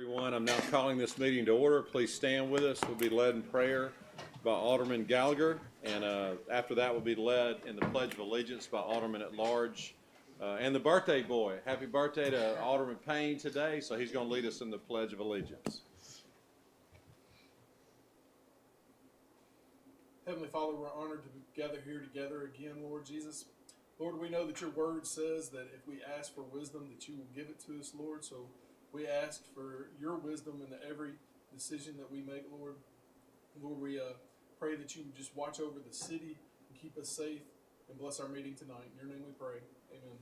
Everyone, I'm now calling this meeting to order. Please stand with us. We'll be led in prayer by Alderman Gallagher, and after that we'll be led in the Pledge of Allegiance by Alderman at Large and the birthday boy. Happy birthday to Alderman Payne today, so he's going to lead us in the Pledge of Allegiance. Heavenly Father, we're honored to gather here together again, Lord Jesus. Lord, we know that your word says that if we ask for wisdom, that you will give it to us, Lord. So we ask for your wisdom in every decision that we make, Lord. Lord, we pray that you would just watch over the city and keep us safe and bless our meeting tonight. In your name we pray. Amen.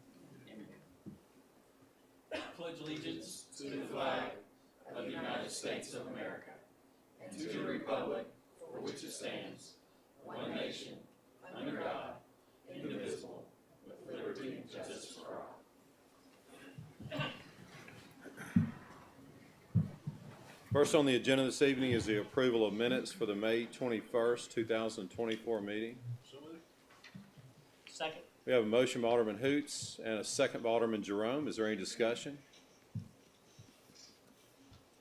Amen. Pledge allegiance to the flag of the United States of America and to the republic for which it stands, one nation, under God, indivisible, with liberty and justice for all. First on the agenda this evening is the approval of minutes for the May 21st, 2024 meeting. Second. We have a motion by Alderman Hoots and a second by Alderman Jerome. Is there any discussion?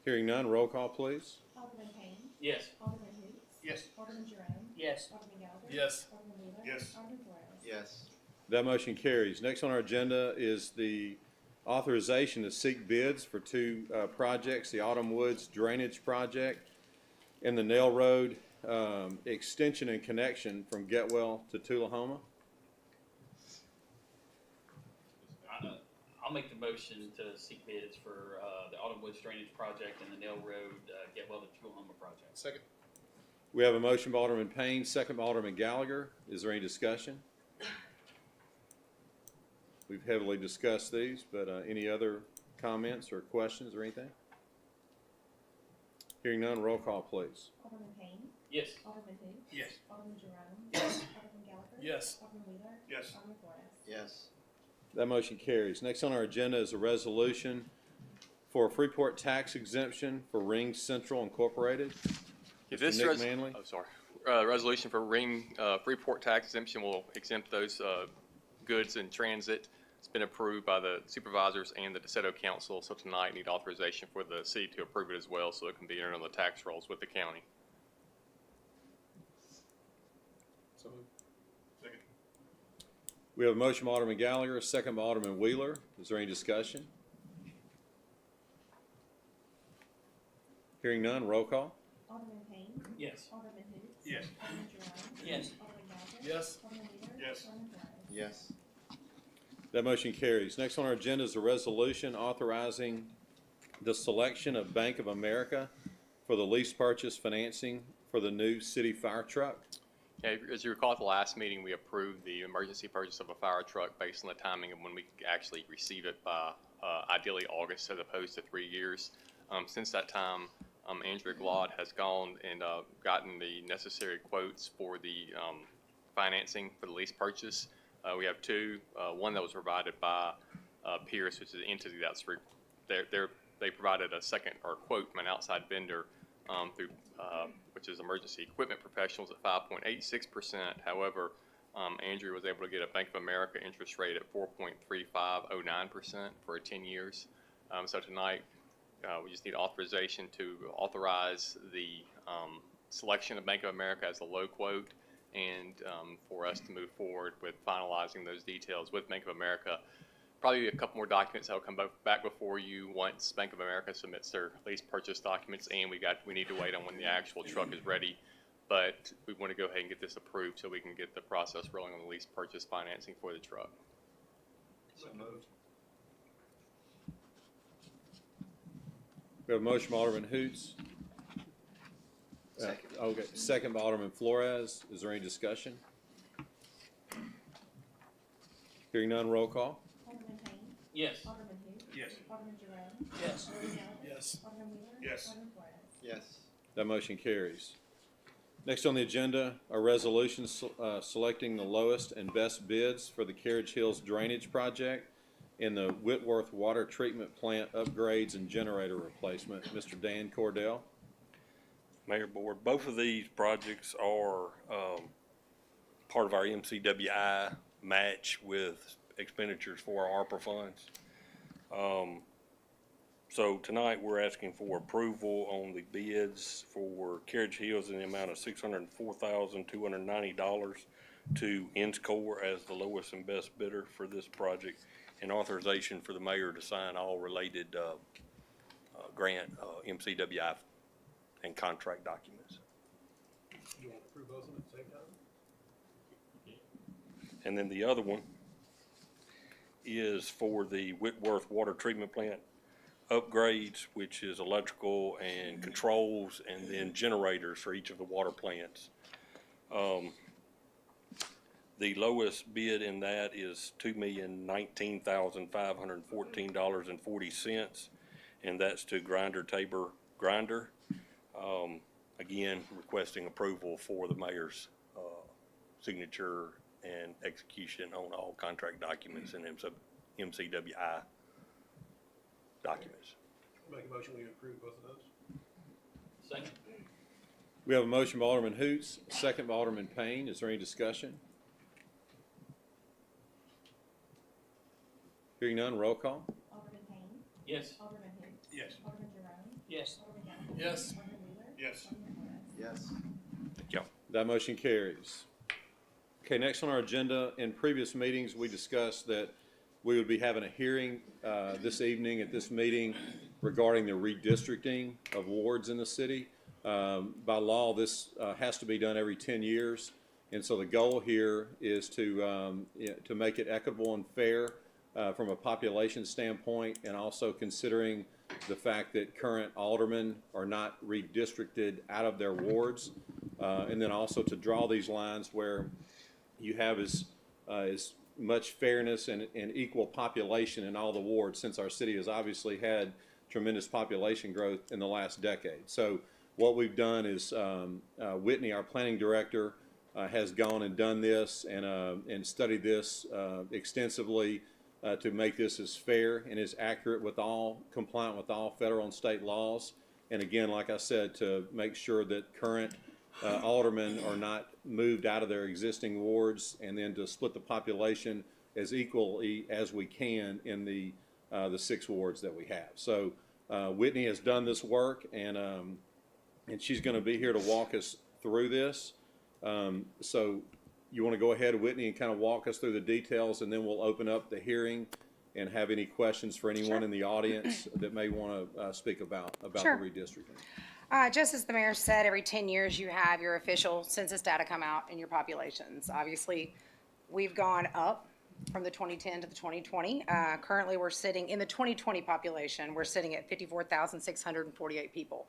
Hearing none, roll call please. Alderman Payne. Yes. Alderman Hoots. Yes. Alderman Jerome. Yes. Alderman Gallagher. Yes. Alderman Wheeler. Yes. Alderman Flores. Yes. That motion carries. Next on our agenda is the authorization to seek bids for two projects, the Autumn Woods Drainage Project and the Nail Road extension and connection from Getwell to Tullahoma. I'll make the motion to seek bids for the Autumn Woods Drainage Project and the Nail Road Getwell to Tullahoma Project. Second. We have a motion by Alderman Payne, second by Alderman Gallagher. Is there any discussion? We've heavily discussed these, but any other comments or questions or anything? Hearing none, roll call please. Alderman Payne. Yes. Alderman Hoots. Yes. Alderman Jerome. Yes. Alderman Gallagher. Yes. Alderman Wheeler. Yes. Alderman Flores. Yes. That motion carries. Next on our agenda is a resolution for a Freeport tax exemption for Ring Central Incorporated. Yeah, Mr. Nick Manley. Resolution for Ring Freeport tax exemption will exempt those goods in transit. It's been approved by the supervisors and the DeSoto Council, so tonight need authorization for the city to approve it as well, so it can be entered on the tax rolls with the county. So moved. Second. We have a motion by Alderman Gallagher, a second by Alderman Wheeler. Is there any discussion? Hearing none, roll call. Alderman Payne. Yes. Alderman Hoots. Yes. Alderman Jerome. Yes. Alderman Gallagher. Yes. Alderman Wheeler. Yes. Alderman Flores. Yes. That motion carries. Next on our agenda is a resolution authorizing the selection of Bank of America for the lease purchase financing for the new city fire truck. Yeah, as you recall at the last meeting, we approved the emergency purchase of a fire truck based on the timing of when we could actually receive it by ideally August as opposed to 3 years. Since that time, Andrew Glod has gone and gotten the necessary quotes for the financing for the lease purchase. We have two, one that was provided by Pierce, which is the entity that's they provided a second or quote from an outside vendor through which is Emergency Equipment Professionals at 5.86%. However, Andrew was able to get a Bank of America interest rate at 4.3509% for 10 years. So tonight we just need authorization to authorize the selection of Bank of America as a low quote, and for us to move forward with finalizing those details with Bank of America. Probably a couple more documents that will come back before you once Bank of America submits their lease purchase documents, and we need to wait on when the actual truck is ready. But we want to go ahead and get this approved so we can get the process rolling on the lease purchase financing for the truck. So moved. We have a motion by Alderman Hoots. Second. Okay, second by Alderman Flores. Is there any discussion? Hearing none, roll call. Alderman Payne. Yes. Alderman Hoots. Yes. Alderman Jerome. Yes. Alderman Gallagher. Yes. Alderman Wheeler. Yes. Alderman Flores. Yes. That motion carries. Next on the agenda are resolutions selecting the lowest and best bids for the Carriage Hills Drainage Project and the Whitworth Water Treatment Plant upgrades and generator replacement. Mr. Dan Cordell. Mayor Board, both of these projects are part of our MCWI match with expenditures for our ARPA funds. So tonight, we're asking for approval on the bids for Carriage Hills in the amount of $604,290 to Enscore as the lowest and best bidder for this project, and authorization for the mayor to sign all related grant, MCWI, and contract documents. You want to approve both of them at the same time? And then the other one is for the Whitworth Water Treatment Plant upgrades, which is electrical and controls, and then generators for each of the water plants. The lowest bid in that is $2,019,514.40, and that's to Tabor Grinder. Again, requesting approval for the mayor's signature and execution on all contract documents and MCWI documents. Make a motion, we approve both of those. Second. We have a motion by Alderman Hoots, a second by Alderman Payne. Is there any discussion? Hearing none, roll call. Alderman Payne. Yes. Alderman Hoots. Yes. Alderman Jerome. Yes. Alderman Gallagher. Yes. Alderman Wheeler. Yes. Alderman Flores. Yes. Thank y'all. That motion carries. Okay, next on our agenda, in previous meetings, we discussed that we would be having a hearing this evening at this meeting regarding the redistricting of wards in the city. By law, this has to be done every 10 years. And so the goal here is to make it equitable and fair from a population standpoint, and also considering the fact that current aldermen are not redistricted out of their wards. And then also to draw these lines where you have as much fairness and equal population in all the wards, since our city has obviously had tremendous population growth in the last decade. So what we've done is Whitney, our planning director, has gone and done this and studied this extensively to make this as fair and as accurate compliant with all federal and state laws. And again, like I said, to make sure that current aldermen are not moved out of their existing wards, and then to split the population as equally as we can in the 6 wards that we have. So Whitney has done this work, and she's going to be here to walk us through this. So you want to go ahead, Whitney, and kind of walk us through the details, and then we'll open up the hearing and have any questions for anyone in the audience that may want to speak about Sure. the redistricting. Just as the mayor said, every 10 years you have your official census data come out and your populations. Obviously, we've gone up from the 2010 to the 2020. Currently, we're sitting in the 2020 population, we're sitting at 54,648 people.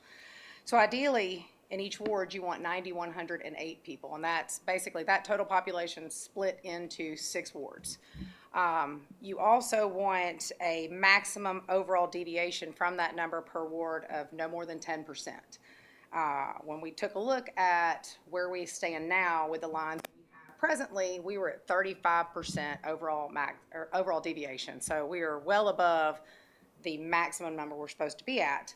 So ideally, in each ward, you want 9,108 people, and that's basically that total population split into 6 wards. You also want a maximum overall deviation from that number per ward of no more than 10%. When we took a look at where we stand now with the lines we have presently, we were at 35% overall deviation. So we are well above the maximum number we're supposed to be at.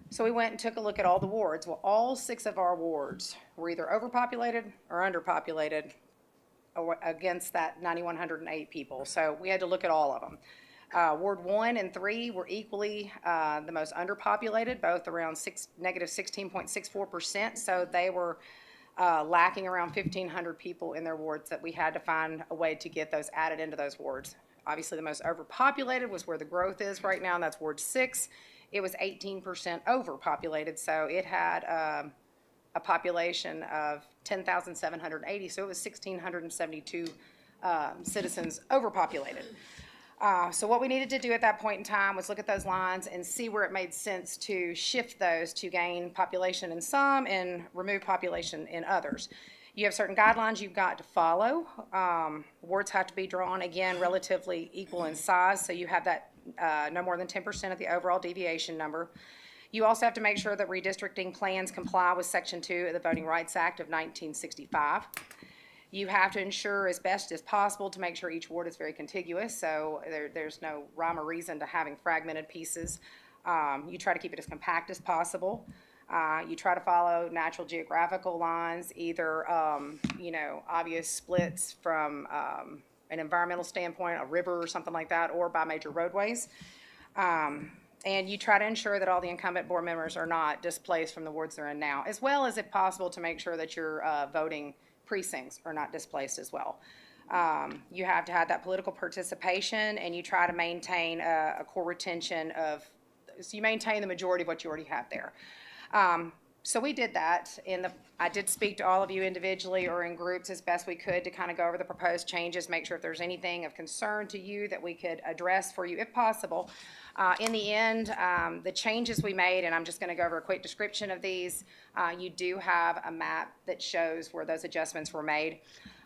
So we went and took a look at all the wards. Well, all 6 of our wards were either overpopulated or underpopulated against that 9,108 people. So we had to look at all of them. Ward 1 and 3 were equally the most underpopulated, both around negative 16.64%. So they were lacking around 1,500 people in their wards that we had to find a way to get those added into those wards. Obviously, the most overpopulated was where the growth is right now, and that's Ward 6. It was 18% overpopulated, so it had a population of 10,780, so it was 1,672 citizens overpopulated. So what we needed to do at that point in time was look at those lines and see where it made sense to shift those to gain population in some and remove population in others. You have certain guidelines you've got to follow. Wards have to be drawn, again, relatively equal in size, so you have that no more than 10% of the overall deviation number. You also have to make sure that redistricting plans comply with Section 2 of the Voting Rights Act of 1965. You have to ensure as best as possible to make sure each ward is very contiguous, so there's no rhyme or reason to having fragmented pieces. You try to keep it as compact as possible. You try to follow natural geographical lines, either, obvious splits from an environmental standpoint, a river or something like that, or by major roadways. And you try to ensure that all the incumbent board members are not displaced from the wards they're in now, as well as if possible to make sure that your voting precincts are not displaced as well. You have to have that political participation, and you try to maintain a core retention of, so you maintain the majority of what you already have there. So we did that. I did speak to all of you individually or in groups as best we could to kind of go over the proposed changes, make sure if there's anything of concern to you that we could address for you if possible. In the end, the changes we made, and I'm just going to go over a quick description of these, you do have a map that shows where those adjustments were made.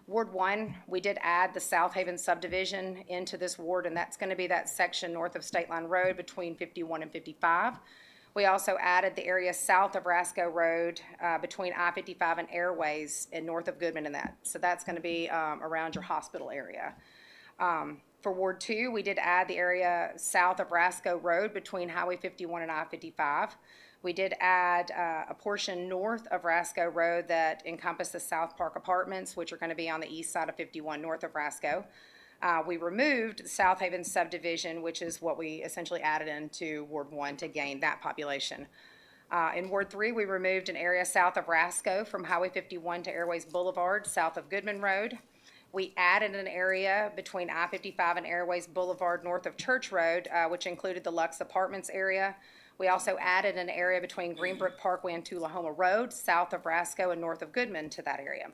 Ward 1, we did add the Southaven subdivision into this ward, and that's going to be that section north of State Line Road between 51 and 55. We also added the area south of Rasco Road between I-55 and Airways and north of Goodman and that. So that's going to be around your hospital area. For Ward 2, we did add the area south of Rasco Road between Highway 51 and I-55. We did add a portion north of Rasco Road that encompassed the South Park Apartments, which are going to be on the east side of 51 north of Rasco. We removed the Southaven subdivision, which is what we essentially added into Ward 1 to gain that population. In Ward 3, we removed an area south of Rasco from Highway 51 to Airways Boulevard, south of Goodman Road. We added an area between I-55 and Airways Boulevard, north of Church Road, which included the Lux Apartments area. We also added an area between Greenbrook Parkway and Tullahoma Road, south of Rasco and north of Goodman to that area.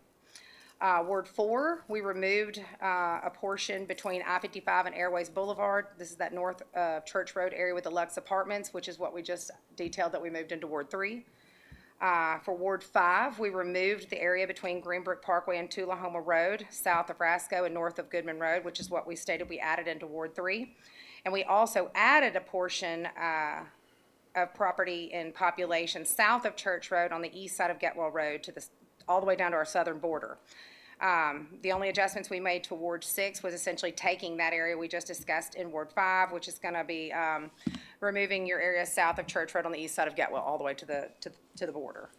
Ward 4, we removed a portion between I-55 and Airways Boulevard. This is that north Church Road area with the Lux Apartments, which is what we just detailed that we moved into Ward 3. For Ward 5, we removed the area between Greenbrook Parkway and Tullahoma Road, south of Rasco and north of Goodman Road, which is what we stated we added into Ward 3. And we also added a portion of property and population south of Church Road on the east side of Getwell Road to all the way down to our southern border. The only adjustments we made to Ward 6 was essentially taking that area we just discussed in Ward 5, which is going to be removing your area south of Church Road on the east side of Getwell all the way to the border.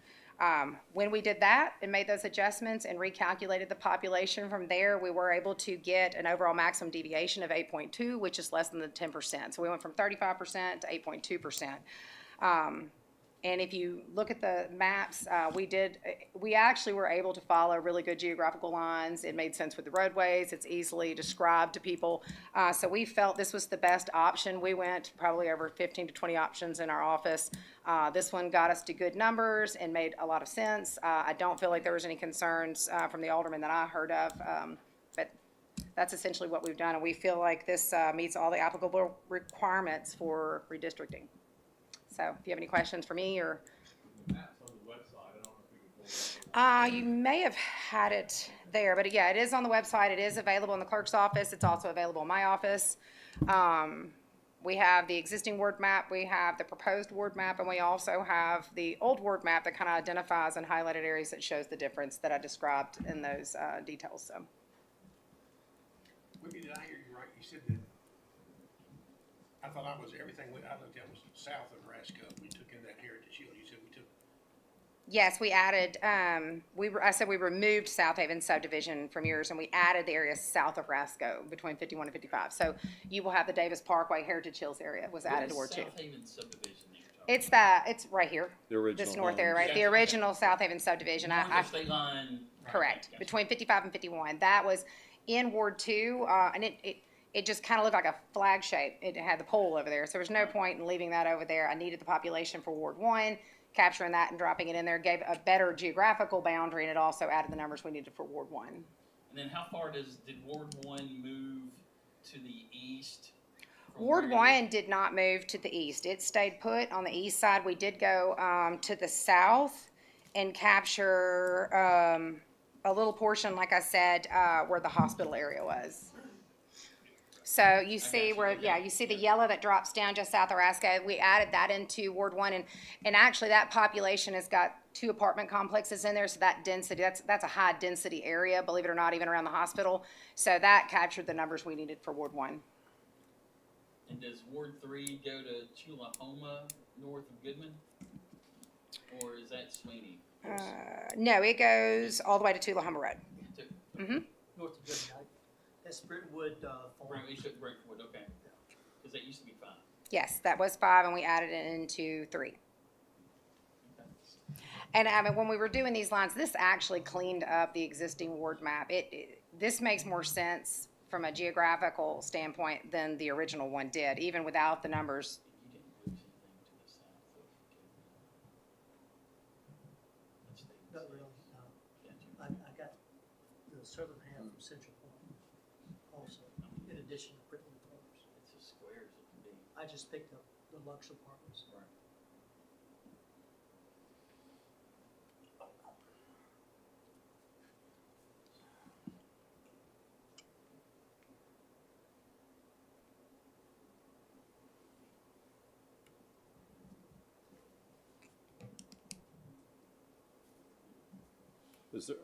When we did that and made those adjustments and recalculated the population from there, we were able to get an overall maximum deviation of 8.2, which is less than the 10%. So we went from 35% to 8.2%. And if you look at the maps, we actually were able to follow really good geographical lines. It made sense with the roadways. It's easily described to people. So we felt this was the best option. We went probably over 15 to 20 options in our office. This one got us to good numbers and made a lot of sense. I don't feel like there was any concerns from the aldermen that I heard of, but that's essentially what we've done. And we feel like this meets all the applicable requirements for redistricting. So if you have any questions for me or. You may have had it there, but yeah, it is on the website. It is available in the clerk's office. It's also available in my office. We have the existing ward map, we have the proposed ward map, and we also have the old ward map that kind of identifies and highlighted areas that shows the difference that I described in those details. So. Wiggy, did I hear you right? You said that, I thought I looked at was south of Rasco. We took in that Heritage Shield. You said we took. Yes, we added, I said we removed Southaven subdivision from yours, and we added the area south of Rasco between 51 and 55. So you will have the Davis Parkway Heritage Hills area was added to Ward 2. Southaven subdivision that you're talking It's right here. The original This north area, homes. right? The original Southaven subdivision. about? State line. Correct, Gotcha. between 55 and 51. That was in Ward 2, and it just kind of looked like a flag shape. It had the pole over there, so there's no point in leaving that over there. I needed the population for Ward 1, capturing that and dropping it in there gave a better geographical boundary, and it also added the numbers we needed for Ward 1. And then how far did Ward 1 move to the east? Ward 1 did not move to the east. It stayed put on the east side. We did go to the south and capture a little portion, like I said, where the hospital area was. So you see you see the yellow that drops down just south of Rasco. We added that into Ward 1, and actually that population has got 2 apartment complexes in there, so that density, that's a high density area, believe it or not, even around the hospital. So that captured the numbers we needed for Ward 1. And does Ward 3 go to Tullahoma north of Goodman? Or is that Sweeney? No, it goes all the way to Tullahoma Road. Mm-hmm. North of Goodnight. That's Brentwood Farm. You took Brentwood, okay. Because that used to be fine. Yes, that was 5, and we added it into 3. And I mean, when we were doing these lines, this actually cleaned up the existing ward map. This makes more sense from a geographical standpoint than the original one did, even without the numbers. You didn't lose anything to the south of Let's stay the Not same. really, no. Gotcha. I got the southern half of Central Park also, in addition to Brittany Farms. It's as square as it can be. I just picked up the Lux Apartments. Right.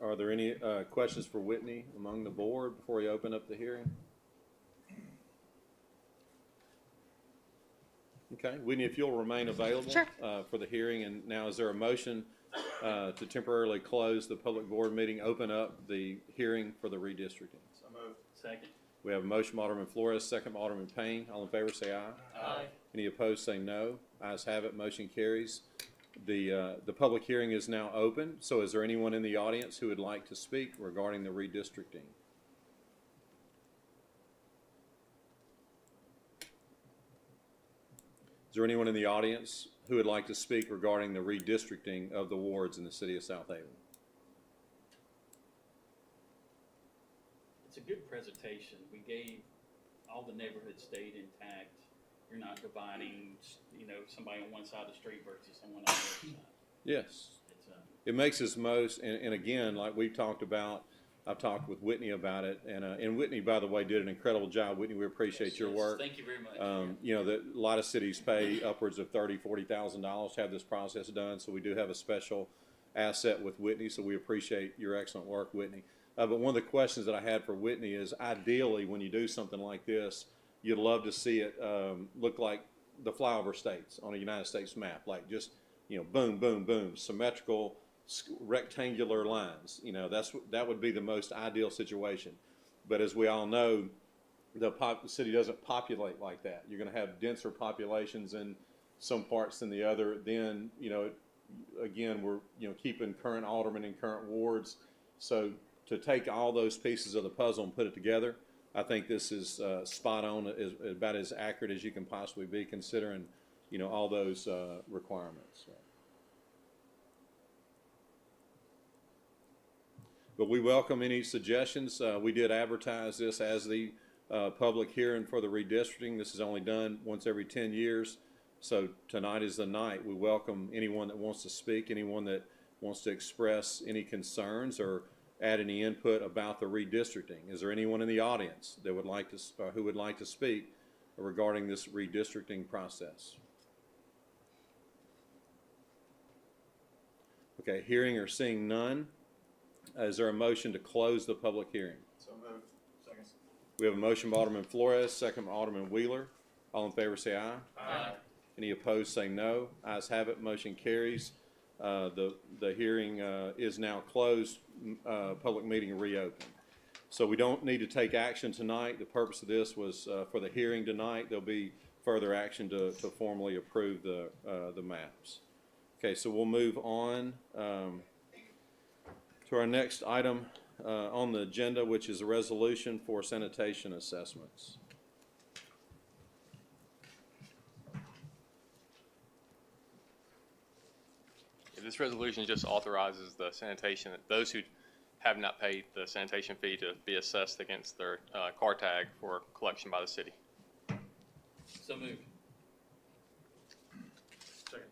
Are there any questions for Whitney among the board before we open up the hearing? Okay, Whitney, if you'll remain available Sure. For the hearing, and now is there a motion to temporarily close the public board meeting, open up the hearing for the redistricting? So moved. Second. We have a motion by Alderman Flores, second by Alderman Payne. All in favor say aye. Aye. Any opposed say no. Ayes have it, motion carries. The public hearing is now open, so is there anyone in the audience who would like to speak regarding the redistricting? Is there anyone in the audience who would like to speak regarding the redistricting of the wards in the city of Southaven? It's a good presentation. We gave, all the neighborhoods stayed intact. You're not dividing, somebody on one side of the street versus someone on the other side. Yes. It's, It makes us most, and again, like we've talked about, I've talked with Whitney about it, and Whitney, by the way, did an incredible job. Whitney, we appreciate your yes, work. Thank you very much. A lot of cities pay upwards of $30,000-$40,000 to have this process done, so we do have a special asset with Whitney, so we appreciate your excellent work, Whitney. But one of the questions that I had for Whitney is, ideally, when you do something like this, you'd love to see it look like the flyover states on a United States map, like just, boom, boom, boom, symmetrical, rectangular lines. That would be the most ideal situation. But as we all know, the city doesn't populate like that. You're going to have denser populations in some parts than the other. Then, again, we're keeping current aldermen in current wards. So to take all those pieces of the puzzle and put it together, I think this is spot on, is about as accurate as you can possibly be, considering all those requirements. But we welcome any suggestions. We did advertise this as the public hearing for the redistricting. This is only done once every 10 years. So tonight is the night. We welcome anyone that wants to speak, anyone that wants to express any concerns or add any input about the redistricting. Is there anyone in the audience that would like to, who would like to speak regarding this redistricting process? Okay, hearing or seeing none, is there a motion to close the public hearing? So moved. Second. We have a motion by Alderman Flores, second by Alderman Wheeler. All in favor say aye. Aye. Any opposed say no. Ayes have it, motion carries. The hearing is now closed, public meeting reopened. So we don't need to take action tonight. The purpose of this was for the hearing tonight. There'll be further action to formally approve the maps. Okay, so we'll move on to our next item on the agenda, which is a resolution for sanitation assessments. This resolution just authorizes the sanitation, those who have not paid the sanitation fee to be assessed against their car tag for collection by the city. So moved. Second.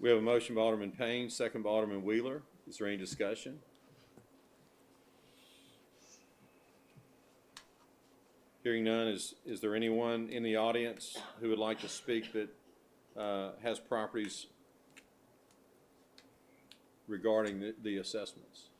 We have a motion by Alderman Payne, second by Alderman Wheeler. Is there any discussion? Hearing none, is there anyone in the audience who would like to speak that has properties regarding the assessments?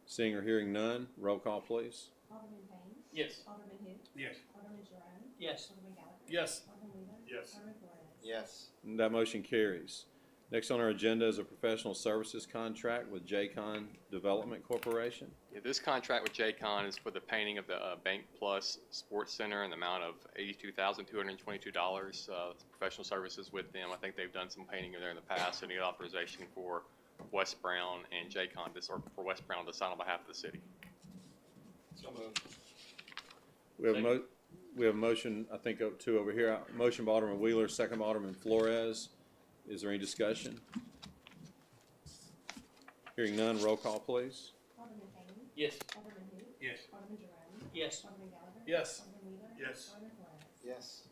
Seeing or hearing none, roll call please. Alderman Payne. Yes. Alderman who? Yes. Alderman Jerome. Yes. Alderman Gallagher. Yes. Alderman Wheeler. Yes. Alderman Flores. Yes. And that motion carries. Next on our agenda is a professional services contract with Jaycon Development Corporation. Yeah, this contract with Jaycon is for the painting of the Bank Plus Sports Center in the amount of $82,222. Professional services with them. I think they've done some painting there in the past, so need authorization for West Brown and Jaycon, or for West Brown to sign on behalf of the city. So moved. We have a motion, I think, two over here. Motion by Alderman Wheeler, second by Alderman Flores. Is there any discussion? Hearing none, roll call, please. Alderman Payne. Yes. Alderman who? Yes. Alderman Jerome. Yes. Alderman Gallagher. Yes. Alderman Wheeler. Yes. Alderman Flores. Yes.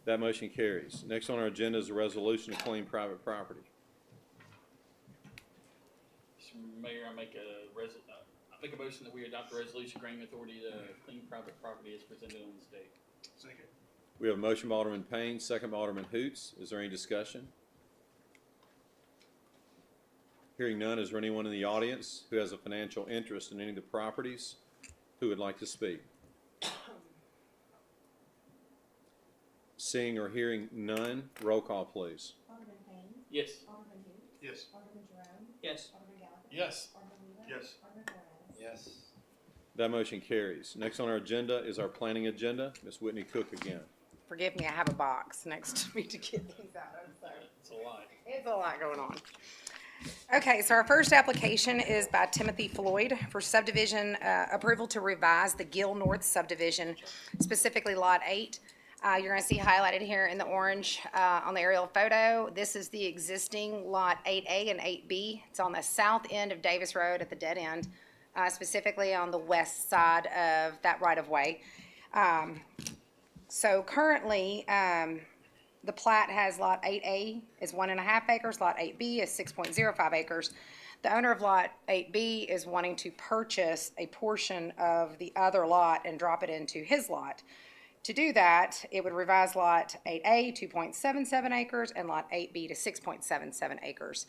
That motion carries. Next on our agenda is a resolution to clean private property. Mr. Mayor, I make a motion that we adopt a resolution granting authority to clean private property as presented on this date. Second. We have a motion by Alderman Payne, second by Alderman Hoots. Is there any discussion? Hearing none, is there anyone in the audience who has a financial interest in any of the properties who would like to speak? Seeing or hearing none, roll call, please. Alderman Payne. Yes. Alderman who? Yes. Alderman Jerome. Yes. Alderman Gallagher. Yes. Alderman Wheeler. Yes. Alderman Flores. Yes. That motion carries. Next on our agenda is our planning agenda. Ms. Whitney Cook again. Forgive me, I have a box next to me to get these out of, so. It's a lot. It's a lot going on. Okay, so our first application is by Timothy Floyd for subdivision approval to revise the Gill North subdivision, specifically Lot 8. You're going to see highlighted here in the orange on the aerial photo. This is the existing Lot 8A and 8B. It's on the south end of Davis Road at the dead end, specifically on the west side of that right-of-way. So currently, the plat has Lot 8A is 1.5 acres, Lot 8B is 6.05 acres. The owner of Lot 8B is wanting to purchase a portion of the other lot and drop it into his lot. To do that, it would revise Lot 8A 2.77 acres and Lot 8B to 6.77 acres.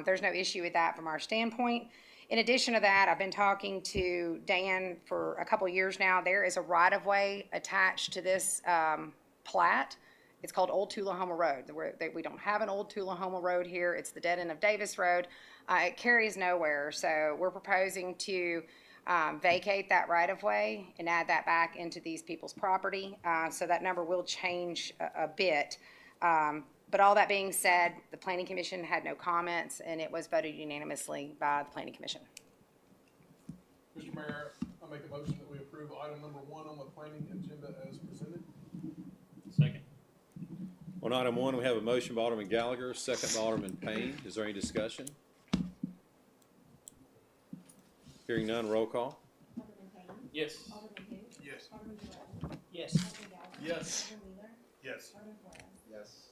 There's no issue with that from our standpoint. In addition to that, I've been talking to Dan for a couple years now. There is a right-of-way attached to this plat. It's called Old Tullahoma Road. We don't have an Old Tullahoma Road here. It's the dead end of Davis Road. It carries nowhere, so we're proposing to vacate that right-of-way and add that back into these people's property. So that number will change a bit. But all that being said, the Planning Commission had no comments, and it was voted unanimously by the Planning Commission. Mr. Mayor, I make a motion that we approve item number 1 on the planning agenda as presented. Second. On item 1, we have a motion by Alderman Gallagher, second by Alderman Payne. Is there any discussion? Hearing none, roll call. Alderman Payne. Yes. Alderman who? Yes. Alderman Jerome. Yes. Alderman Gallagher. Yes. Alderman Wheeler. Yes. Alderman Flores. Yes.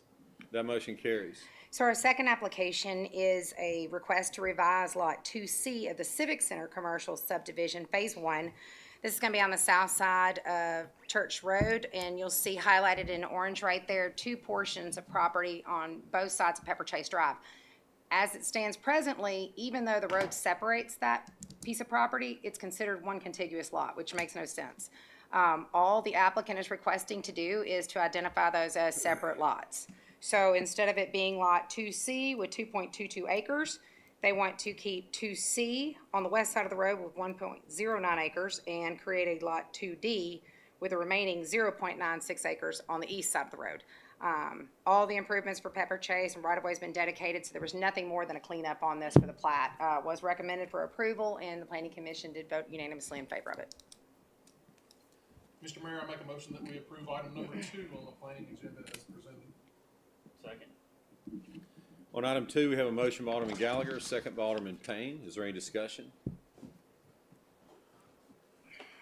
That motion carries. So our second application is a request to revise Lot 2C of the Civic Center Commercial Subdivision, Phase 1. This is going to be on the south side of Church Road, and you'll see highlighted in orange right there 2 portions of property on both sides of Pepper Chase Drive. As it stands presently, even though the road separates that piece of property, it's considered one contiguous lot, which makes no sense. All the applicant is requesting to do is to identify those as separate lots. So instead of it being Lot 2C with 2.22 acres, they want to keep 2C on the west side of the road with 1.09 acres and create a Lot 2D with the remaining 0.96 acres on the east side of the road. All the improvements for Pepper Chase and right-of-way has been dedicated, so there was nothing more than a cleanup on this for the plat. Was recommended for approval, and the Planning Commission did vote unanimously in favor of it. Mr. Mayor, I make a motion that we approve item number 2 on the planning agenda as presented. Second. On item 2, we have a motion by Alderman Gallagher, second by Alderman Payne. Is there any discussion?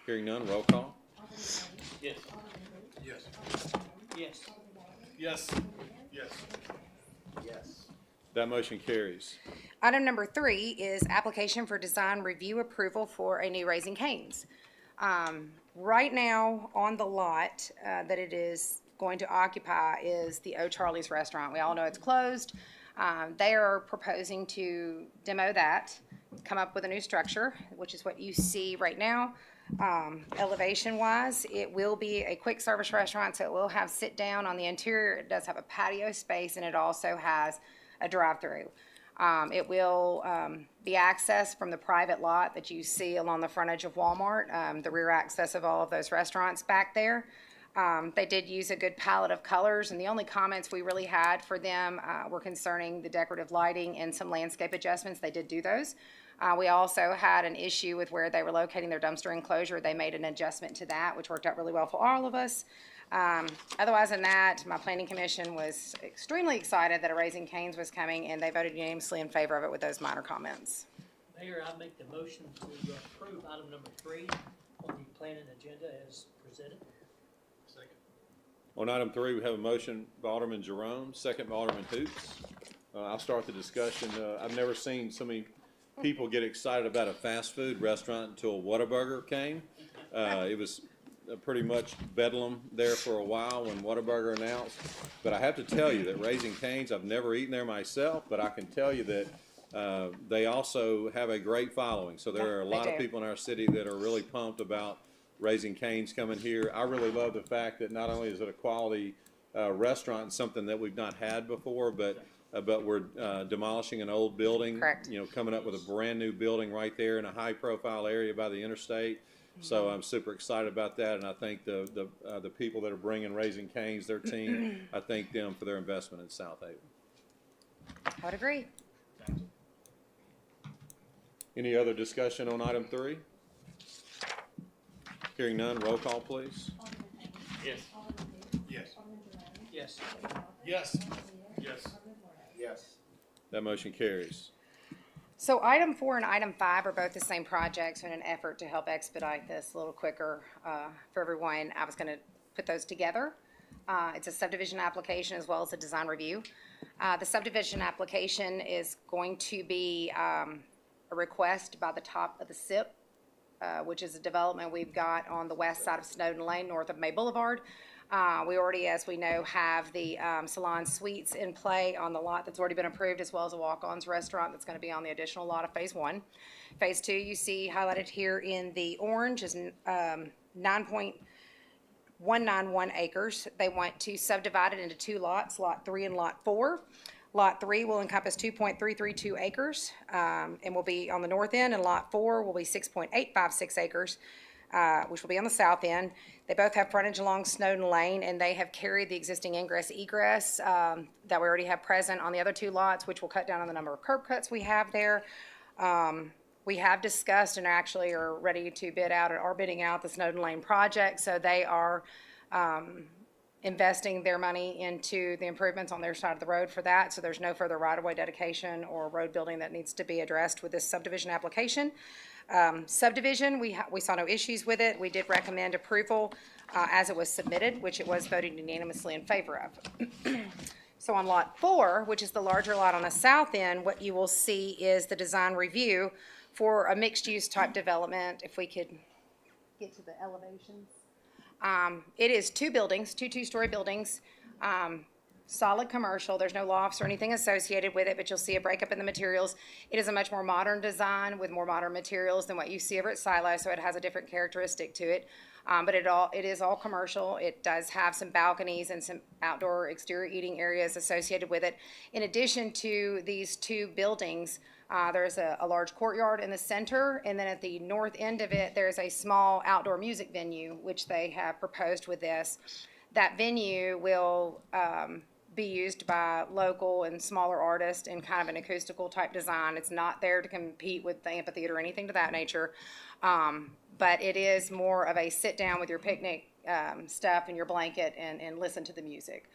Hearing none, roll call. Alderman Payne. Yes. Alderman who? Yes. Alderman Jerome. Yes. Alderman Gallagher. Yes. Alderman Wheeler. Yes. Alderman Flores. Yes. That motion carries. Item number 3 is application for design review approval for a new Raising Cane's. Right now, on the lot that it is going to occupy is the O'Charlie's Restaurant. We all know it's closed. They are proposing to demo that, come up with a new structure, which is what you see right now. Elevation-wise, it will be a quick service restaurant, so it will have sit-down on the interior. It does have a patio space, and it also has a drive-through. It will be accessed from the private lot that you see along the frontage of Walmart, the rear access of all of those restaurants back there. They did use a good palette of colors, and the only comments we really had for them were concerning the decorative lighting and some landscape adjustments. They did do those. We also had an issue with where they were locating their dumpster enclosure. They made an adjustment to that, which worked out really well for all of us. Otherwise than that, my planning commission was extremely excited that a Raising Cane's was coming, and they voted unanimously in favor of it with those minor comments. Mayor, I make the motion to approve item number 3 on the planning agenda as presented. Second. On item 3, we have a motion by Alderman Jerome, second by Alderman Hoots. I'll start the discussion. I've never seen so many people get excited about a fast food restaurant until Whataburger came. It was pretty much bedlam there for a while when Whataburger announced. But I have to tell you that Raising Cane's, I've never eaten there myself, but I can tell you that they also have a great following. So there are a lot of people in our city that are really pumped about Raising Cane's coming here. I really love the fact that not only is it a quality restaurant and something that we've not had before, but we're demolishing an old building. Correct. You know, coming up with a brand new building right there in a high profile area by the interstate. So I'm super excited about that, and I think the people that are bringing Raising Cane's, their team, I thank them for their investment in Southaven. I would agree. Any other discussion on item 3? Hearing none, roll call, please. Yes. Yes. Yes. Yes. Yes. Yes. That motion carries. So item 4 and item 5 are both the same projects in an effort to help expedite this a little quicker for everyone. I was going to put those together. It's a subdivision application as well as a design review. The subdivision application is going to be a request by the top of the SIP, which is a development we've got on the west side of Snowden Lane, north of May Boulevard. We already, as we know, have the Salon Suites in play on the lot that's already been approved, as well as a walk-ons restaurant that's going to be on the additional lot of Phase 1. Phase 2, you see highlighted here in the orange, is 9.191 acres. They want to subdivide it into 2 lots, Lot 3 and Lot 4. Lot 3 will encompass 2.332 acres and will be on the north end, and Lot 4 will be 6.856 acres. Which will be on the south end. They both have frontage along Snowden Lane, and they have carried the existing ingress-egress that we already have present on the other 2 lots, which will cut down on the number of curb cuts we have there. We have discussed and actually are ready to bid out and are bidding out the Snowden Lane project, so they are investing their money into the improvements on their side of the road for that, so there's no further right-of-way dedication or road building that needs to be addressed with this subdivision application. Subdivision, we saw no issues with it. We did recommend approval as it was submitted, which it was voted unanimously in favor of. So on Lot 4, which is the larger lot on the south end, what you will see is the design review for a mixed-use type development. If we could get to the elevations. It is 2 buildings, 2 two-story buildings. Solid commercial. There's no lofts or anything associated with it, but you'll see a breakup in the materials. It is a much more modern design with more modern materials than what you see over at Silo, so it has a different characteristic to it. But it is all commercial. It does have some balconies and some outdoor exterior eating areas associated with it. In addition to these 2 buildings, there's a large courtyard in the center, and then at the north end of it, there's a small outdoor music venue, which they have proposed with this. That venue will be used by local and smaller artists in kind of an acoustical type design. It's not there to compete with the amphitheater or anything to that nature, but it is more of a sit down with your picnic stuff and your blanket and listen to the music.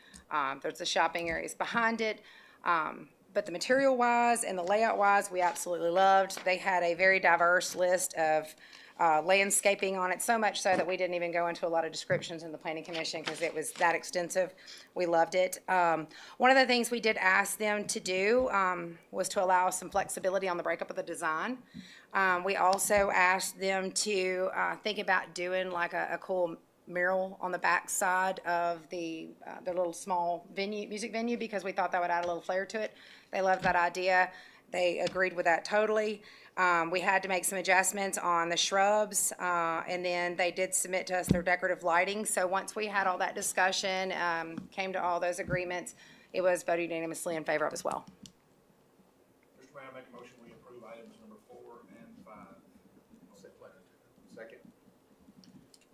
There's the shopping areas behind it, but the material wise and the layout wise we absolutely loved. They had a very diverse list of landscaping on it, so much so that we didn't even go into a lot of descriptions in the planning commission because it was that extensive. We loved it. One of the things we did ask them to do was to allow some flexibility on the breakup of the design. We also asked them to think about doing like a cool mural on the back side of their little small music venue, because we thought that would add a little flair to it. They loved that idea. They agreed with that totally. We had to make some adjustments on the shrubs, and then they did submit to us their decorative lighting. So once we had all that discussion, came to all those agreements, it was voted unanimously in favor of as well.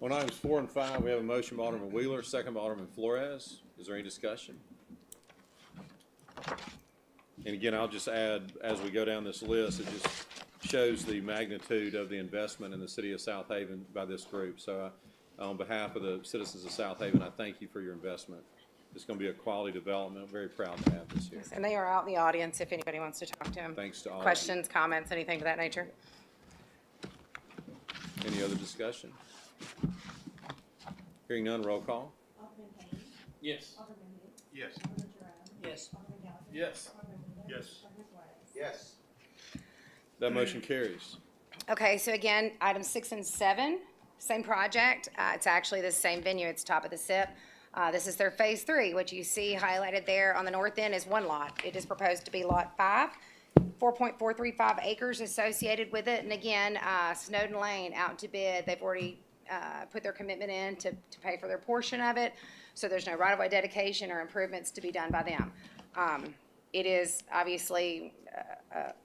On items 4 and 5, we have a motion by Alderman Wheeler, second by Alderman Flores. Is there any discussion? And again, I'll just add, as we go down this list, it just shows the magnitude of the investment in the city of Southaven by this group. So on behalf of the citizens of Southaven, I thank you for your investment. It's going to be a quality development. I'm very proud to have this here. And they are out in the audience if anybody wants to talk to them. Thanks to all of you. Questions, comments, anything of that nature? Any other discussion? Hearing none, roll call. Alderman Payne. Yes. Alderman Wheeler. Yes. Alderman Jerome. Yes. Alderman Gallagher. Yes. Alderman Wheeler. Yes. Alderman Flores. Yes. That motion carries. Okay, so again, items 6 and 7, same project. It's actually the same venue. It's top of the SIP. This is their phase 3. What you see highlighted there on the north end is one lot. It is proposed to be lot 5, 4.435 acres associated with it. And again, Snowden Lane out to bid. They've already put their commitment in to pay for their portion of it. So there's no right-of-way dedication or improvements to be done by them. It is obviously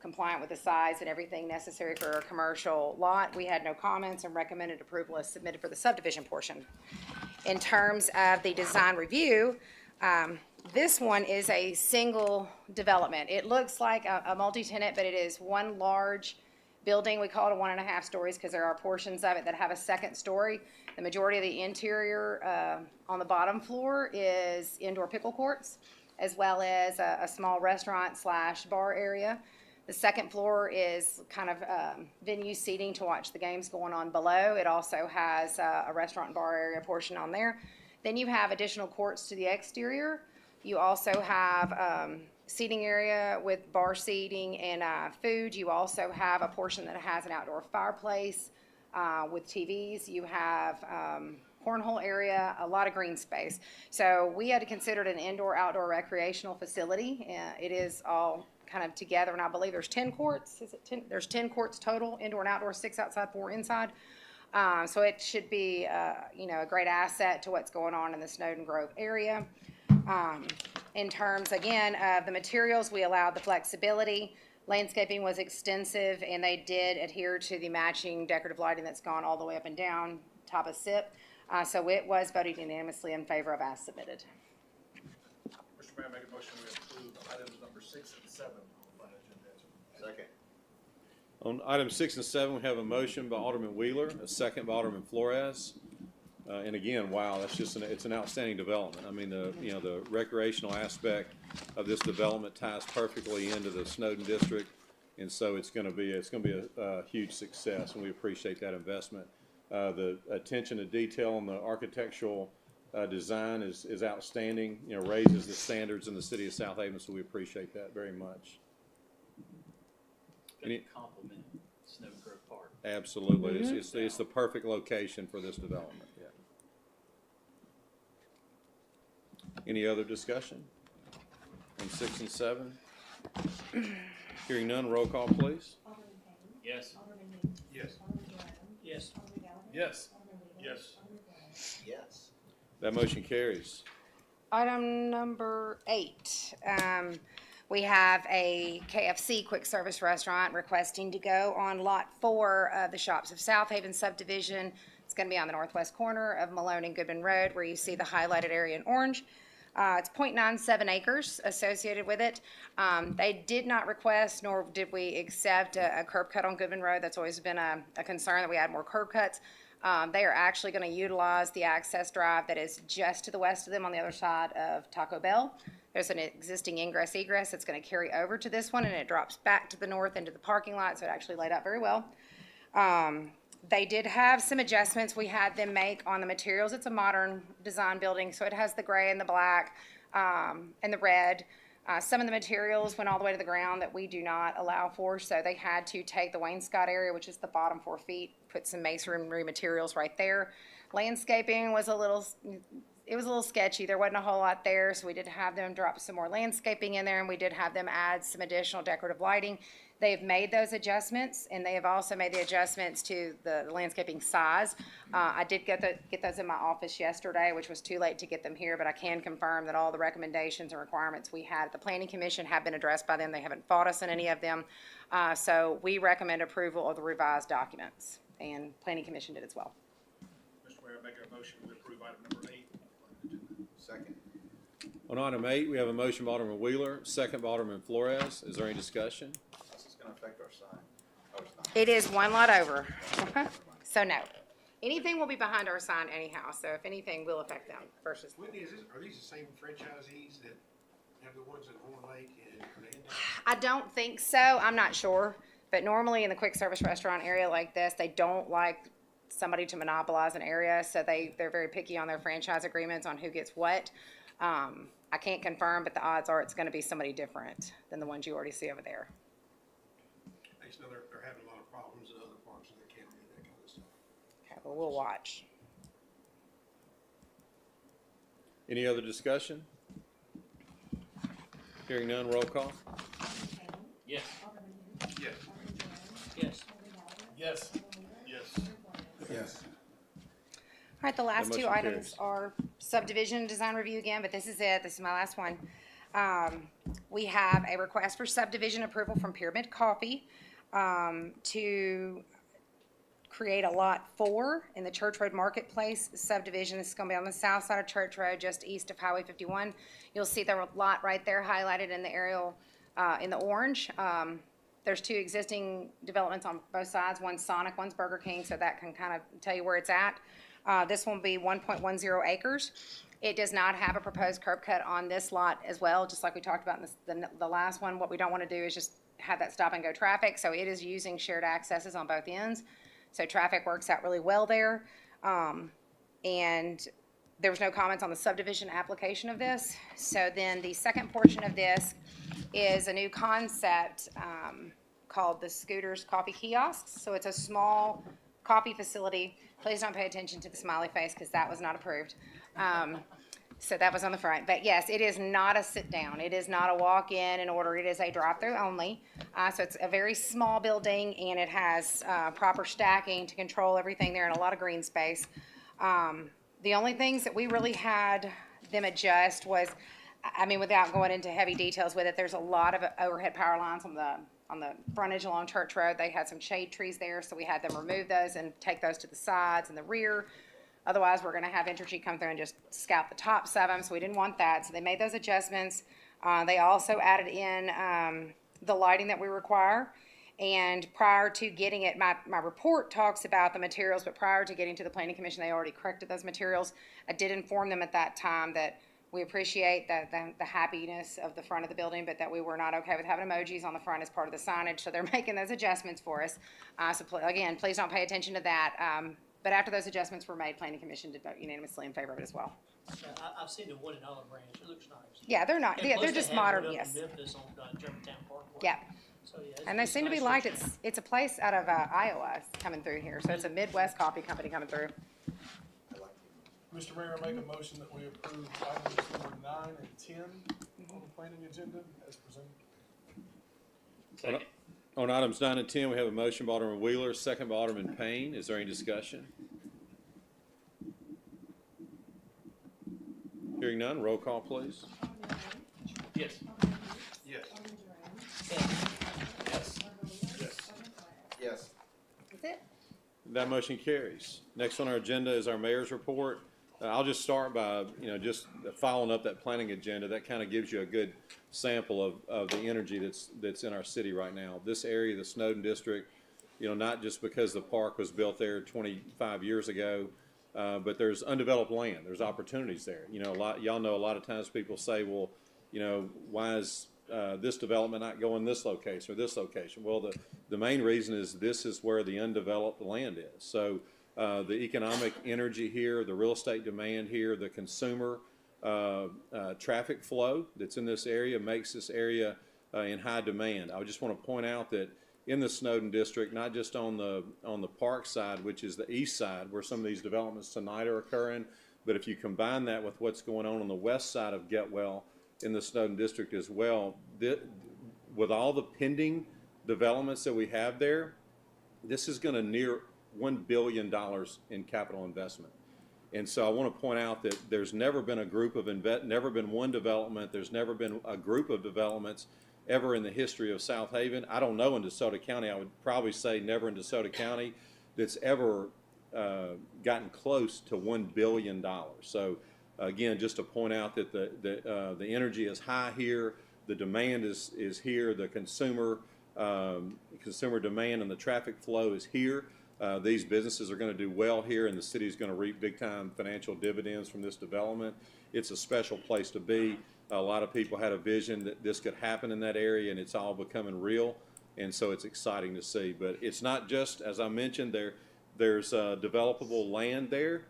compliant with the size and everything necessary for a commercial lot. We had no comments and recommended approval as submitted for the subdivision portion. In terms of the design review, this one is a single development. It looks like a multi-tenant, but it is one large building. We call it a 1.5 stories because there are portions of it that have a second story. The majority of the interior on the bottom floor is indoor pickle courts, as well as a small restaurant / bar area. The second floor is kind of venue seating to watch the games going on below. It also has a restaurant and bar area portion on there. Then you have additional courts to the exterior. You also have seating area with bar seating and food. You also have a portion that has an outdoor fireplace with TVs. You have cornhole area, a lot of green space. So we had to consider it an indoor-outdoor recreational facility. It is all kind of together, and I believe there's 10 courts. Is it 10? There's 10 courts total, indoor and outdoor, 6 outside, 4 inside. So it should be, a great asset to what's going on in the Snowden Grove area. In terms, again, of the materials, we allowed the flexibility. Landscaping was extensive, and they did adhere to the matching decorative lighting that's gone all the way up and down top of SIP. So it was voted unanimously in favor of as submitted. Mr. Mayor, make a motion we approve items number 6 and 7 on the agenda. Second. On items 6 and 7, we have a motion by Alderman Wheeler, a second by Alderman Flores. And again, wow, that's just it's an outstanding development. I mean, the recreational aspect of this development ties perfectly into the Snowden district, and so it's going to be a huge success, and we appreciate that investment. The attention to detail on the architectural design is outstanding. Raises the standards in the city of Southaven, so we appreciate that very much. Compliment Snow Grove Park. Absolutely, it's the perfect location for this development. Yeah. Any other discussion on 6 and 7? Hearing none, roll call, please. Alderman Payne. Yes. Alderman Wheeler. Yes. Alderman Jerome. Yes. Alderman Gallagher. Yes. Alderman Wheeler. Yes. Alderman Flores. Yes. That motion carries. Item number 8. We have a KFC quick service restaurant requesting to go on lot 4 of the Shops of Southaven subdivision. It's going to be on the northwest corner of Malone and Goodman Road, where you see the highlighted area in orange. It's 0.97 acres associated with it. They did not request, nor did we accept a curb cut on Goodman Road. That's always been a concern that we add more curb cuts. They are actually going to utilize the access drive that is just to the west of them on the other side of Taco Bell. There's an existing ingress-egress that's going to carry over to this one, and it drops back to the north into the parking lot, so it actually laid out very well. They did have some adjustments we had them make on the materials. It's a modern design building, so it has the gray and the black and the red. Some of the materials went all the way to the ground that we do not allow for, so they had to take the wainscot area, which is the bottom 4 feet, put some masonry materials right there. Landscaping was a little sketchy. There wasn't a whole lot there, so we did have them drop some more landscaping in there, and we did have them add some additional decorative lighting. They've made those adjustments, and they have also made the adjustments to the landscaping size. I did get those in my office yesterday, which was too late to get them here, but I can confirm that all the recommendations and requirements we had at the Planning Commission have been addressed by them. They haven't fought us in any of them. So we recommend approval of the revised documents, and Planning Commission did as well. Mr. Mayor, make a motion to approve item number 8 on the agenda. Second. On item 8, we have a motion by Alderman Wheeler, second by Alderman Flores. Is there any discussion? This is gonna affect our sign. Oh, it's not. It is one lot over. So no. Anything will be behind our sign anyhow, so if anything will affect them versus. Whitney, are these the same franchisees that have the ones at Horn Lake and Hernandez? I don't think so. I'm not sure. But normally in the quick service restaurant area like this, they don't like somebody to monopolize an area, so they're very picky on their franchise agreements on who gets what. I can't confirm, but the odds are it's going to be somebody different than the ones you already see over there. I just know they're having a lot of problems in other parts of the county, that kind of stuff. Okay, well, we'll watch. Any other discussion? Hearing none, roll call. Yes. Yes. Yes. Yes. Yes. Yes. All right, the last The two motion items carries. are subdivision design review again, but this is it. This is my last one. We have a request for subdivision approval from Pyramid Coffee to create a lot 4 in the Church Road Marketplace subdivision. This is going to be on the south side of Church Road, just east of Highway 51. You'll see the lot right there highlighted in the aerial in the orange. There's 2 existing developments on both sides. One's Sonic, one's Burger King, so that can kind of tell you where it's at. This one will be 1.10 acres. It does not have a proposed curb cut on this lot as well, just like we talked about in the last one. What we don't want to do is just have that stop and go traffic, so it is using shared accesses on both ends. So traffic works out really well there. And there was no comments on the subdivision application of this. So then the second portion of this is a new concept called the Scooters Coffee Kiosks. So it's a small coffee facility. Please don't pay attention to the smiley face because that was not approved. So that was on the front. But yes, it is not a sit-down. It is not a walk-in and order. It is a drive-through only. So it's a very small building, and it has proper stacking to control everything there and a lot of green space. The only things that we really had them adjust was, I mean, without going into heavy details with it, there's a lot of overhead power lines on the frontage along Church Road. They had some shade trees there, so we had them remove those and take those to the sides and the rear. Otherwise, we're going to have Entergy come through and just scalp the tops of them, so we didn't want that. So they made those adjustments. They also added in the lighting that we require. And prior to getting it, my report talks about the materials, but prior to getting to the Planning Commission, they already corrected those materials. I did inform them at that time that we appreciate the happiness of the front of the building, but that we were not okay with having emojis on the front as part of the signage. So they're making those adjustments for us. Again, please don't pay attention to that. But after those adjustments were made, Planning Commission did vote unanimously in favor of it as well. Yeah, I've seen the one in Olive Branch. It looks nice. Yeah, they're not. And Yeah, plus they're they just have modern. one up Yes. in Memphis on Germantown Parkway. Yeah. So, yeah, And they it's seem to be nice liked. looking. It's a place out of Iowa coming through here, so it's a Midwest coffee company coming through. Mr. Mayor, I make a motion that we approve items number 9 and 10 on the planning agenda as presented. Second. On items 9 and 10, we have a motion by Alderman Wheeler, second by Alderman Payne. Is there any discussion? Hearing none, roll call, please. Yes. Yes. Yes. Yes. Yes. That's it. That motion carries. Next on our agenda is our mayor's report. I'll just start by, just following up that planning agenda. That kind of gives you a good sample of the energy that's in our city right now. This area, the Snowden District, not just because the park was built there 25 years ago, but there's undeveloped land. There's opportunities there. Y'all know a lot of times people say, well, why is this development not going this location or this location? Well, the main reason is this is where the undeveloped land is. So the economic energy here, the real estate demand here, the consumer traffic flow that's in this area makes this area in high demand. I just want to point out that in the Snowden District, not just on the park side, which is the east side where some of these developments tonight are occurring, but if you combine that with what's going on the west side of Getwell in the Snowden District as well, with all the pending developments that we have there, this is going to near $1 billion in capital investment. And so I want to point out that there's never been never been one development, there's never been a group of developments ever in the history of Southaven. I don't know in DeSoto County, I would probably say never in DeSoto County, that's ever gotten close to $1 billion. So again, just to point out that the energy is high here, the demand is here, the consumer demand and the traffic flow is here. These businesses are going to do well here, and the city is going to reap big time financial dividends from this development. It's a special place to be. A lot of people had a vision that this could happen in that area, and it's all becoming real. And so it's exciting to see. But it's not just, as I mentioned, there's developable land there,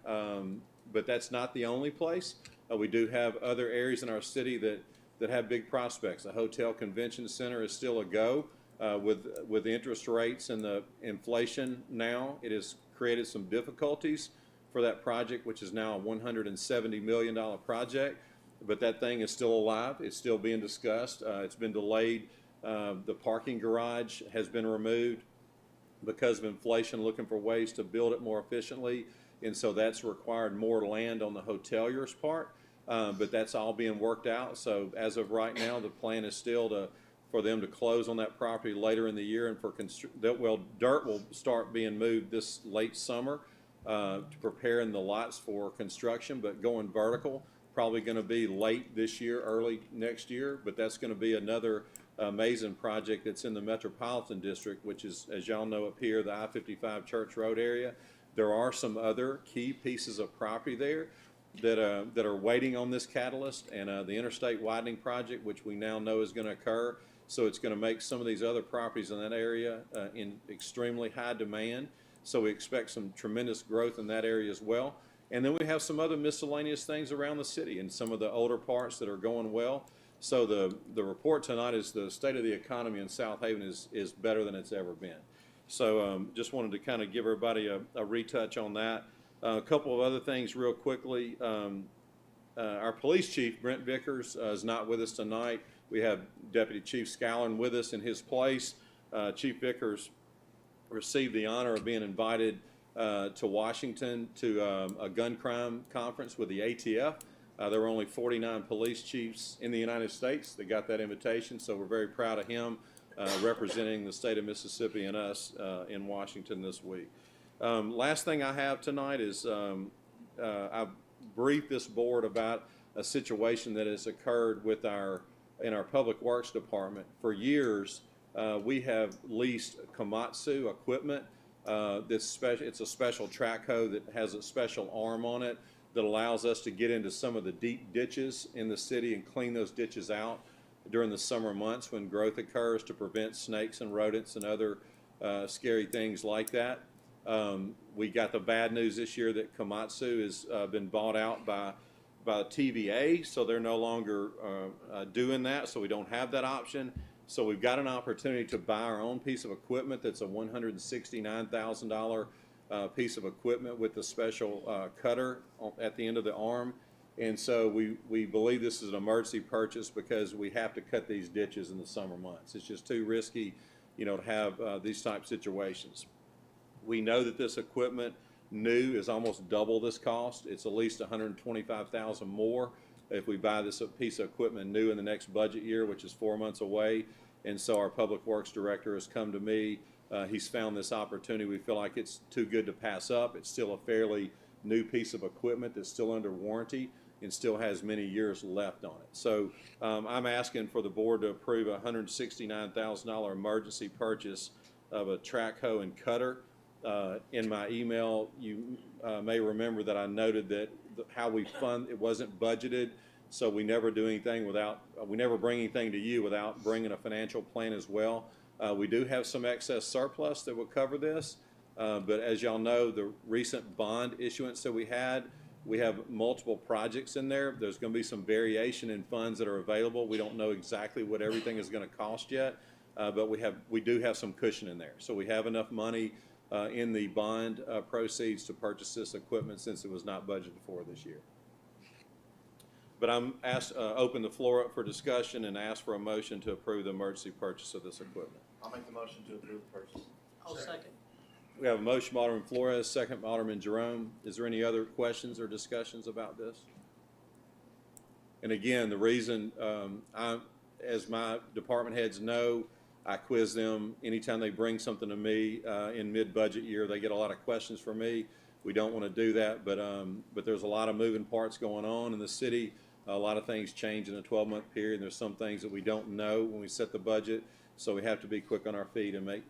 but that's not the only place. We do have other areas in our city that have big prospects. The hotel convention center is still a go. With interest rates and the inflation now, it has created some difficulties for that project, which is now a $170 million project. But that thing is still alive. It's still being discussed. It's been delayed. The parking garage has been removed because of inflation, looking for ways to build it more efficiently. And so that's required more land on the hotelier's part. But that's all being worked out. So as of right now, the plan is still for them to close on that property later in the year, and dirt will start being moved this late summer to preparing the lots for construction, but going vertical, probably going to be late this year, early next year, but that's going to be another amazing project that's in the Metropolitan District, which is, as y'all know up here, the I-55 Church Road area. There are some other key pieces of property there that are waiting on this catalyst, and the interstate widening project, which we now know is going to occur. So it's going to make some of these other properties in that area in extremely high demand. So we expect some tremendous growth in that area as well. And then we have some other miscellaneous things around the city and some of the older parts that are going well. So the report tonight is the state of the economy in Southaven is better than it's ever been. So just wanted to kind of give everybody a retouch on that. A couple of other things real quickly. Our police chief, Brent Vickers, is not with us tonight. We have Deputy Chief Scallon with us in his place. Chief Vickers received the honor of being invited to Washington to a gun crime conference with the ATF. There were only 49 police chiefs in the United States that got that invitation, so we're very proud of him representing the state of Mississippi and us in Washington this week. Last thing I have tonight is I've briefed this board about a situation that has occurred in our Public Works Department. For years, we have leased Komatsu equipment. It's a special track hoe that has a special arm on it that allows us to get into some of the deep ditches in the city and clean those ditches out during the summer months when growth occurs to prevent snakes and rodents and other scary things like that. We got the bad news this year that Komatsu has been bought out by TVA, so they're no longer doing that, so we don't have that option. So we've got an opportunity to buy our own piece of equipment that's a $169,000 piece of equipment with the special cutter at the end of the arm. And so we believe this is an emergency purchase because we have to cut these ditches in the summer months. It's just too risky, to have these type situations. We know that this equipment new is almost double this cost. It's at least $125,000 more if we buy this piece of equipment new in the next budget year, which is 4 months away. And so our Public Works Director has come to me. He's found this opportunity. We feel like it's too good to pass up. It's still a fairly new piece of equipment that's still under warranty and still has many years left on it. So I'm asking for the board to approve a $169,000 emergency purchase of a track hoe and cutter. In my email, you may remember that I noted that how we fund, it wasn't budgeted, so we never do anything we never bring anything to you without bringing a financial plan as well. We do have some excess surplus that will cover this, but as y'all know, the recent bond issuance that we have multiple projects in there. There's going to be some variation in funds that are available. We don't know exactly what everything is going to cost yet, but we do have some cushion in there. So we have enough money in the bond proceeds to purchase this equipment since it was not budgeted for this year. But I'm open the floor up for discussion and ask for a motion to approve the emergency purchase of this equipment. I'll make the motion to approve the purchase. I'll second. We have a motion by Alderman Flores, second by Alderman Jerome. Is there any other questions or discussions about this? And again, the reason, as my department heads know, I quiz them anytime they bring something to me in mid-budget year. They get a lot of questions from me. We don't want to do that, but there's a lot of moving parts going on in the city. A lot of things change in a 12-month period, and there's some things that we don't know when we set the budget, so we have to be quick on our feet and make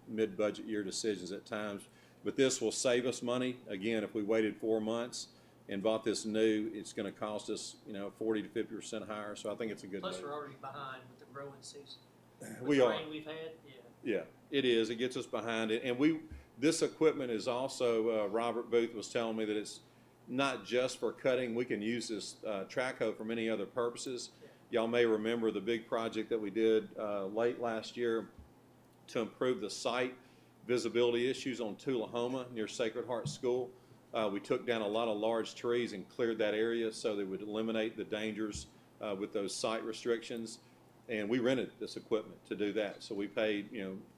mid-budget year decisions at times. But this will save us money. Again, if we waited 4 months and bought this new, it's going to cost us, 40 to 50% higher. So I think it's a good Plus, move. we're already behind with the growing season. We The are. rain we've had, Yeah, it is. It gets us behind it, and this equipment is also. Robert Booth was telling me that it's not just for cutting. We can use this track hoe for many other purposes. Y'all may remember the big project that we did late last year to improve the site visibility issues on Tullahoma near Sacred Heart School. We took down a lot of large trees and cleared that area so they would eliminate the dangers with those site restrictions. And we rented this equipment to do that. So we paid,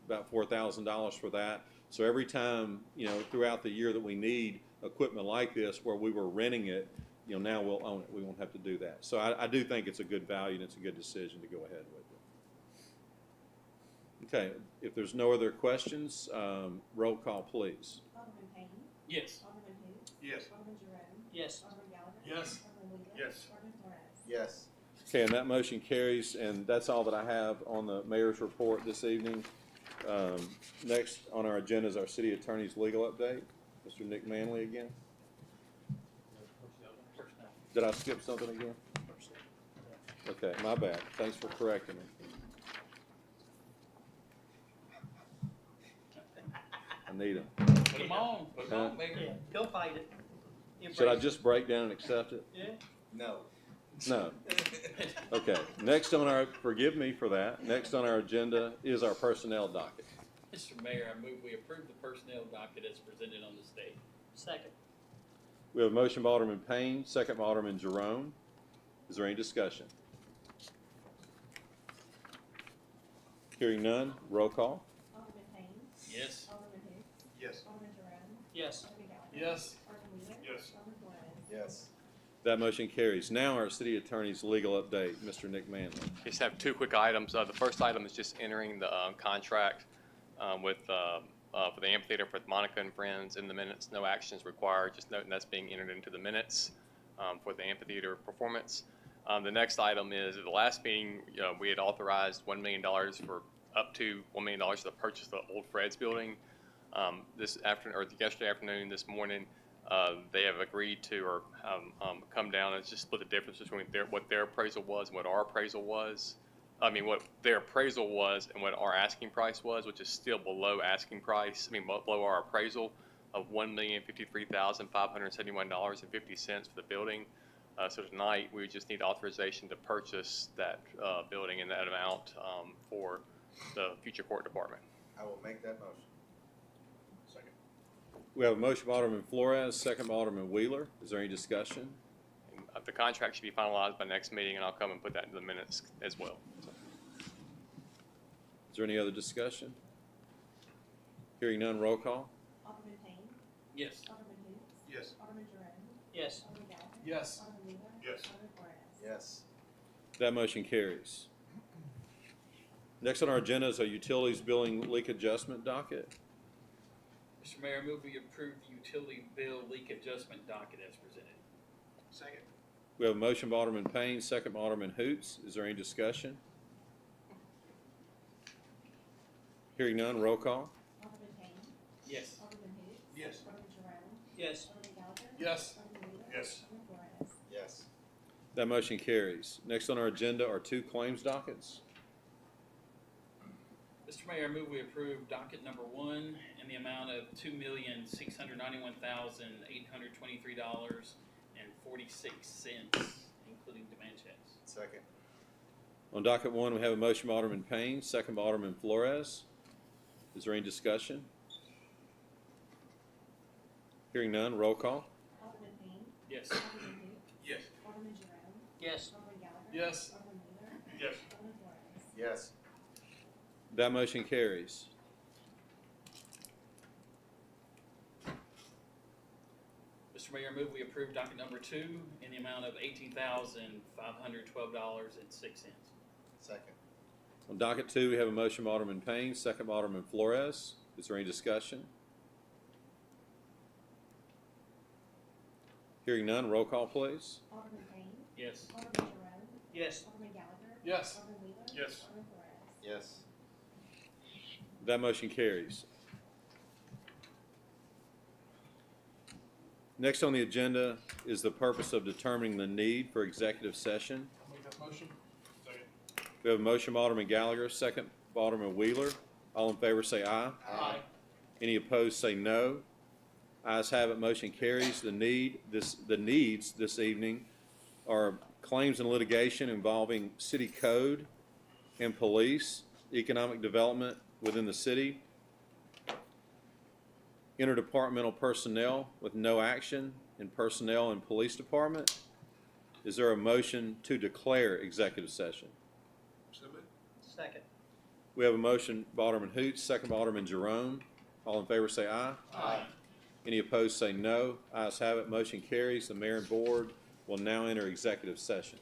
about $4,000 for that. So every time, throughout the year that we need equipment like this where we were renting it, now we'll own it. We won't have to do that. So I do think it's a good value and it's a good decision to go ahead with it. Okay, if there's no other questions, roll call, please. Alderman Payne. Yes. Alderman who? Yes. Alderman Jerome. yes. Alderman Gallagher. Yes. Alderman Wheeler. Yes. Alderman Flores. Yes. Okay, and that motion carries, and that's all that I have on the mayor's report this evening. Next on our agenda is our city attorney's legal update. Mr. Nick Manley again. Did I skip something again? Okay, my bad. Thanks for correcting me. I need him. Put them on, put them on, Mayor. Yeah, go fight it. Should I Embrace just break down and accept it? it. Yeah. No. No. Okay, next on our, forgive me for that, next on our agenda is our personnel docket. Mr. Mayor, I move we approve the personnel docket as presented on the stage. Second. We have a motion by Alderman Payne, second by Alderman Jerome. Is there any discussion? Hearing none, roll call. Alderman Payne. Yes. Alderman who? Yes. Alderman Jerome. Yes. Alderman Gallagher. Yes. Alderman Wheeler. Yes. Alderman Flores. Yes. That motion carries. Now our city attorney's legal update, Mr. Nick Manley. Just have two quick items. The first item is just entering the contract for the amphitheater with Monica and Friends in the minutes. No actions required. Just noting that's being entered into the minutes for the amphitheater performance. The next item is at the last meeting we had authorized $1 million for up to $1 million for the purchase of the old Fred's building. Yesterday afternoon, this morning. They have agreed to or come down and just split the difference between what their appraisal was and what our appraisal was. I mean, what their appraisal was and what our asking price was, which is still below asking price. I mean, below our appraisal of $1,053,571.50 for the building. So tonight, we just need authorization to purchase that building in that amount for the future court department. I will make that motion. Second. We have a motion by Alderman Flores, second by Alderman Wheeler. Is there any discussion? The contract should be finalized by next meeting, and I'll come and put that into the minutes as well. Is there any other discussion? Hearing none, roll call. Alderman Payne. Yes. Alderman who? Yes. Alderman Jerome. Yes. Alderman Gallagher. Yes. Alderman Wheeler. Yes. Alderman Flores. Yes. That motion carries. Next on our agenda is a utilities billing leak adjustment docket. Mr. Mayor, I move we approve the utility bill leak adjustment docket as presented. Second. We have a motion by Alderman Payne, second by Alderman Hoots. Is there any discussion? Hearing none, roll call. Alderman Payne. Yes. Alderman who? Yes. Alderman Jerome. Yes. Alderman Gallagher. Yes. Alderman Wheeler. Yes. Alderman Flores. Yes. That motion carries. Next on our agenda are two claims dockets. Mr. Mayor, I move we approve docket number 1 in the amount of $2,691,823.46, including demand checks. Second. On docket 1, we have a motion by Alderman Payne, second by Alderman Flores. Is there any discussion? Hearing none, roll call. Alderman Payne. Yes. Alderman who? Yes. Alderman Jerome. Yes. Alderman Gallagher. Yes. Alderman Wheeler. Yes. Alderman Flores. Yes. That motion carries. Mr. Mayor, I move we approve docket number 2 in the amount of $18,512.06. Second. On docket 2, we have a motion by Alderman Payne, second by Alderman Flores. Is there any discussion? Hearing none, roll call, please. Alderman Payne. Yes. Alderman Jerome. Yes. Alderman Gallagher. Yes. Alderman Wheeler. Yes. Alderman Flores. Yes. That motion carries. Next on the agenda is the purpose of determining the need for executive session. I'll make that motion. Second. We have a motion by Alderman Gallagher, second by Alderman Wheeler. All in favor say aye. Aye. Any opposed say no. Ayes have it, motion carries. The needs this evening are claims and litigation involving city code and police, economic development within the city, interdepartmental personnel with no action in personnel and police department. Is there a motion to declare executive session? So moved. Second. We have a motion by Alderman Hoots, second by Alderman Jerome. All in favor say aye. Aye. Any opposed say no. Ayes have it, motion carries. The mayor and board will now enter executive session.